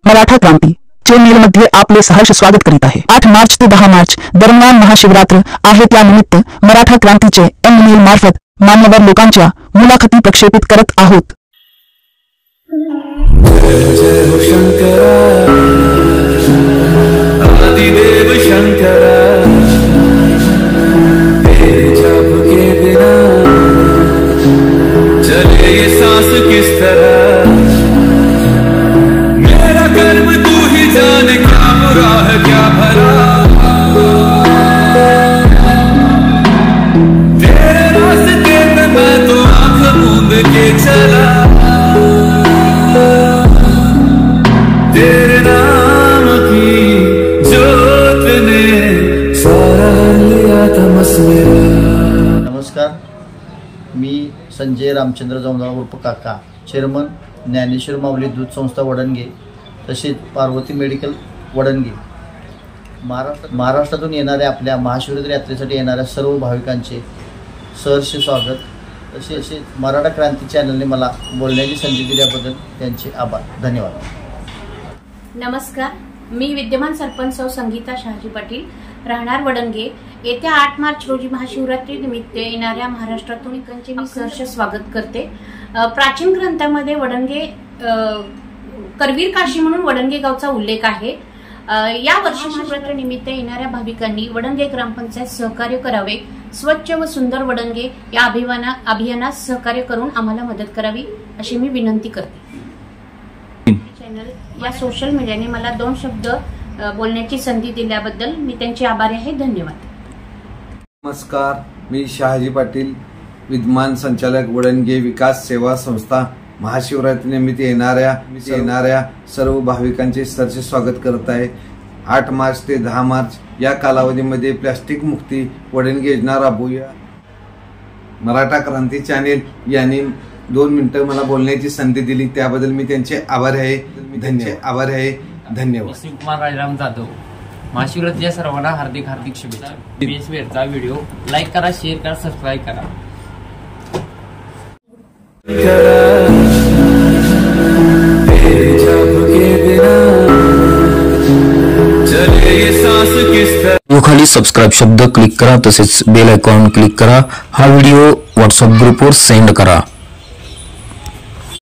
मराठा क्रांती channel मध्ये आपले सहर्ष स्वागत करीत आहे। 8 मार्च ते 10 मार्च दरम्यान महाशिवरात्र आहे, त्यानिमित्त मराठा क्रांतीचे एम मार्फत मान्यवर लोकांच्या मुलाखती प्रक्षेपित करत आहोत। नमस्कार, मी संजय रामचंद्र जमदार उर्फ काका, चेअरमन ज्ञानेश्वर माऊली दूध संस्था वडणगे, तसेच पार्वती मेडिकल वडणगे। महाराष्ट्रातून येणाऱ्या आपल्या महाशिवरात्री यात्रेसाठी येणाऱ्या सर्व भाविकांचे सहर्ष स्वागत। तसेच मराठा क्रांती चॅनलने मला बोलण्याची संधी दिल्याबद्दल त्यांचे आभार, धन्यवाद। नमस्कार, मी विद्यमान सरपंच संगीता शहाजी पाटील, राहणार वडणगे। येत्या 8 मार्च रोजी महाशिवरात्री निमित्त येणाऱ्या महाराष्ट्रातून इकडचे मी सहर्ष स्वागत करते। प्राचीन ग्रंथामध्ये वडणगे करवीर काशी म्हणून वडणगे गावचा उल्लेख आहे। या वर्षी महाशिवरात्री निमित्त येणाऱ्या भाविकांनी वडणगे ग्रामपंचायत सहकार्य करावे, स्वच्छ व सुंदर वडणगे या अभियानात सहकार्य करून आम्हाला मदत करावी अशी मी विनंती करते। चॅनल या सोशल मीडियाने मला 2 शब्द बोलण्याची संधी दिल्याबद्दल मी त्यांचे आभारी आहे, धन्यवाद। नमस्कार, मी शहाजी पाटील, विद्यमान संचालक वडणगे विकास सेवा संस्था। महाशिवरात्री निमित्त येणाऱ्या सर्व भाविकांचे सहर्ष स्वागत करत आहे। 8 मार्च ते 10 मार्च या कालावधीमध्ये प्लास्टिक मुक्ती वडणगे योजना राबवूया। मराठा क्रांती चॅनेल यांनी 2 मिनिटं मला बोलण्याची संधी दिली, त्याबद्दल मी त्यांचे आभारी आहे, धन्यवाद। शिवकुमार राजाराम जाधव, महाशिवरात्रीच्या सर्वांना हार्दिक शुभेच्छा। बीएसवेचा व्हिडिओ लाईक करा, शेअर करा, सबस्क्राईब करा। खाली सबस्क्राईब शब्द क्लिक करा, तसेच बेल आयकॉन क्लिक करा। हा व्हिडिओ व्हॉट्सअप ग्रुपवर सेंड करा।